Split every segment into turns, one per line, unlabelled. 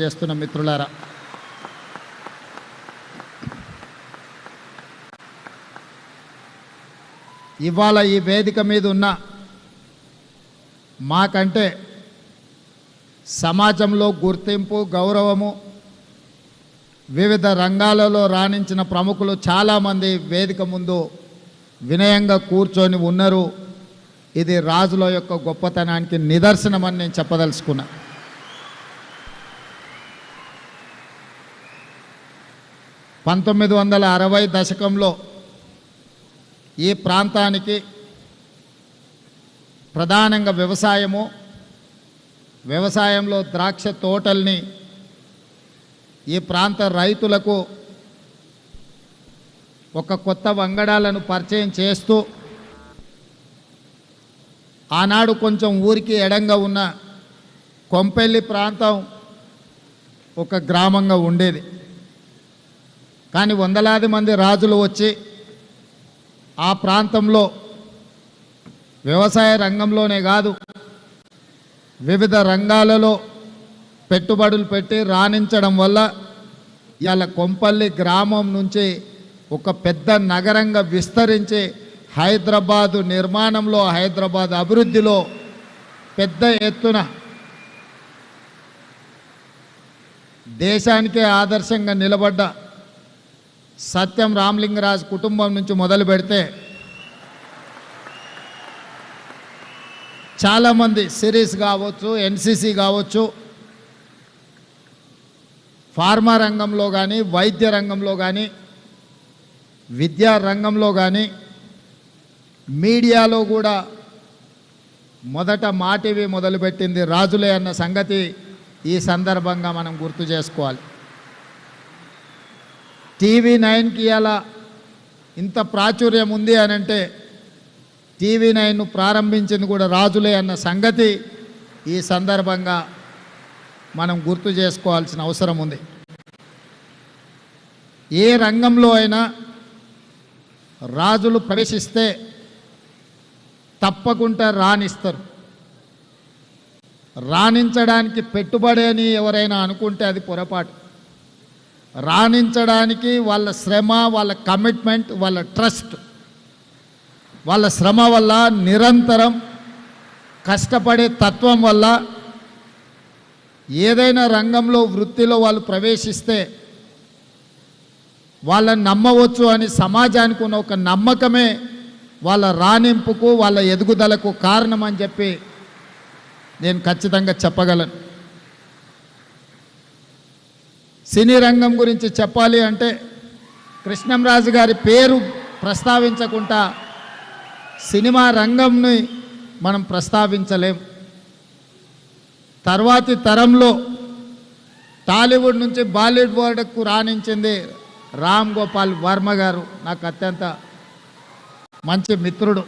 చేస్తున్న మిత్రులారా, ఇవాళ ఈ వేదిక మీద ఉన్న మాకంటే సమాజంలో గుర్తింపు, గౌరవము, వివిధ రంగాలలో రాణించిన ప్రముఖులు చాలామంది వేదిక ముందు వినయంగా కూర్చొని ఉన్నారు. ఇది రాజుల యొక్క గొప్పతనానికి నిదర్శనమని నేను చెప్పదలుచుకున్నా. పంతొమ్మిది 1960 దశకంలో ఈ ప్రాంతానికి ప్రధానంగా వ్యవసాయంలో ద్రాక్ష తోటల్ని ఈ ప్రాంత రైతులకు ఒక కొత్త వంగడాలను పరిచయం చేస్తూ ఆనాడు కొంచెం ఊరికి ఎడంగా ఉన్న కొంపెల్లి ప్రాంతం ఒక గ్రామంగా ఉండేది. కానీ వందలాది మంది రాజులు వచ్చి ఆ ప్రాంతంలో వ్యవసాయ రంగంలోనే కాదు వివిధ రంగాలలో పెట్టుబడులు పెట్టి రాణించడం వల్ల ఇవాళ కొంపల్లి గ్రామం నుంచి ఒక పెద్ద నగరంగా విస్తరించి హైదరాబాదు నిర్మాణంలో, హైదరాబాద్ అభివృద్ధిలో పెద్ద ఎత్తున దేశానికే ఆదర్శంగా నిలబడ్డ సత్యం రామలింగరాజు కుటుంబం నుంచి మొదలు పెడితే చాలామంది సిరీస్ కావచ్చు, ఎన్సిసి కావచ్చు, ఫార్మా రంగంలో కానీ, వైద్య రంగంలో కానీ, విద్యా రంగంలో కానీ, మీడియాలో కూడా మొదట మా టీవీ మొదలుపెట్టింది రాజులే అన్న సంగతి ఈ సందర్భంగా మనం గుర్తు చేసుకోవాలి. TV9కి ఇలా ఇంత ప్రాచుర్యం ఉంది అని అంటే TV9ను ప్రారంభించింది కూడా రాజులే అన్న సంగతి ఈ సందర్భంగా మనం గుర్తు చేసుకోవాల్సిన అవసరం ఉంది. ఏ రంగంలో అయినా రాజులు ప్రవేశిస్తే తప్పకుండా రాణిస్తారు. రాణించడానికి పెట్టుబడి అని ఎవరైనా అనుకుంటే అది పొరపాటు. రాణించడానికి వాళ్ళ శ్రమ, వాళ్ళ కమిట్మెంట్, వాళ్ళ ట్రస్ట్, వాళ్ళ శ్రమ వల్ల, నిరంతరం కష్టపడే తత్వం వల్ల ఏదైనా రంగంలో, వృత్తిలో వాళ్ళు ప్రవేశిస్తే వాళ్ళని నమ్మవచ్చు అని సమాజానికి ఉన్న ఒక నమ్మకమే వాళ్ళ రాణింపుకు, వాళ్ళ ఎదుగుదలకు కారణం అని చెప్పి నేను ఖచ్చితంగా చెప్పగలను. సినీ రంగం గురించి చెప్పాలి అంటే కృష్ణంరాజు గారి పేరు ప్రస్తావించకుండా సినిమా రంగంని మనం ప్రస్తావించలేం. తర్వాతి తరంలో టాలీవుడ్ నుంచి బాలీవుడ్ వరకు రాణించింది రామ్ గోపాల్ వర్మ గారు. నాకు అత్యంత మంచి మిత్రుడు.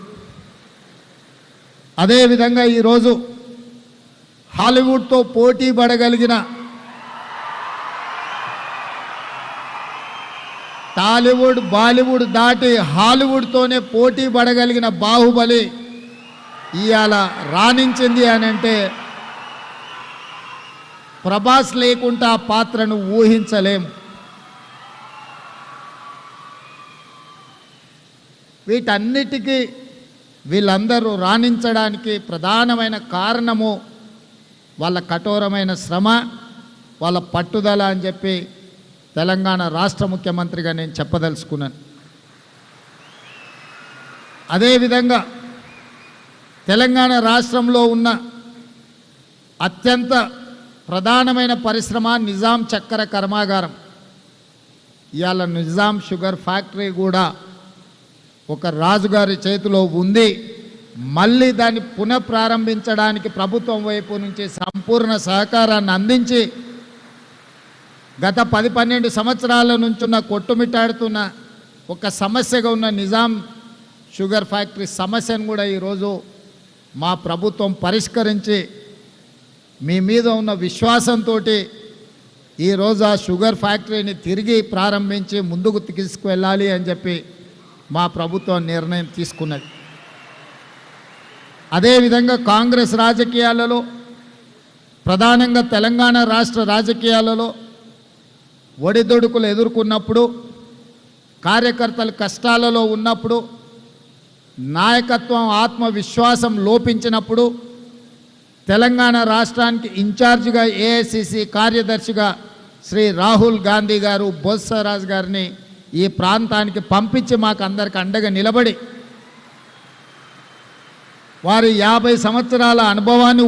అదేవిధంగా ఈరోజు హాలీవుడ్తో పోటీ పడగలిగిన, టాలీవుడ్, బాలీవుడ్ దాటి హాలీవుడ్తోనే పోటీ పడగలిగిన బాహుబలి ఇవాళ రాణించింది అని అంటే ప్రభాస్ లేకుండా ఆ పాత్రను ఊహించలేం. వీటన్నిటికీ వీళ్ళందరూ రాణించడానికి ప్రధానమైన కారణము వాళ్ళ కఠోరమైన శ్రమ, వాళ్ళ పట్టుదల అని చెప్పి తెలంగాణ రాష్ట్ర ముఖ్యమంత్రిగా నేను చెప్పదలుచుకున్నాను. అదేవిధంగా తెలంగాణ రాష్ట్రంలో ఉన్న అత్యంత ప్రధానమైన పరిశ్రమ నిజాం చక్కెర కర్మాగారం. ఇవాళ నిజాం షుగర్ ఫ్యాక్టరీ కూడా ఒక రాజుగారి చేతిలో ఉంది. మళ్ళీ దాన్ని పునఃప్రారంభించడానికి ప్రభుత్వం వైపు నుంచి సంపూర్ణ సహకారాన్ని అందించి గత 10-12 సంవత్సరాల నుంచి ఉన్న కొట్టుమిట్టాడుతున్న ఒక సమస్యగా ఉన్న నిజాం షుగర్ ఫ్యాక్టరీ సమస్యను కూడా ఈరోజు మా ప్రభుత్వం పరిష్కరించి మీ మీద ఉన్న విశ్వాసంతో ఈరోజు ఆ షుగర్ ఫ్యాక్టరీని తిరిగి ప్రారంభించి ముందుకు తీసుకువెళ్ళాలి అని చెప్పి మా ప్రభుత్వం నిర్ణయం తీసుకున్నది. అదేవిధంగా కాంగ్రెస్ రాజకీయాలలో ప్రధానంగా తెలంగాణ రాష్ట్ర రాజకీయాలలో ఒడిదొడుకులు ఎదుర్కొన్నప్పుడు, కార్యకర్తలు కష్టాలలో ఉన్నప్పుడు, నాయకత్వం ఆత్మవిశ్వాసం లోపించినప్పుడు తెలంగాణ రాష్ట్రానికి ఇన్ఛార్జిగా ఏఐసిసి కార్యదర్శిగా శ్రీ రాహుల్ గాంధీ గారు బొత్సరాజు గారిని ఈ ప్రాంతానికి పంపించి మాకు అందరికి అండగా నిలబడి వారి 50 సంవత్సరాల అనుభవాన్ని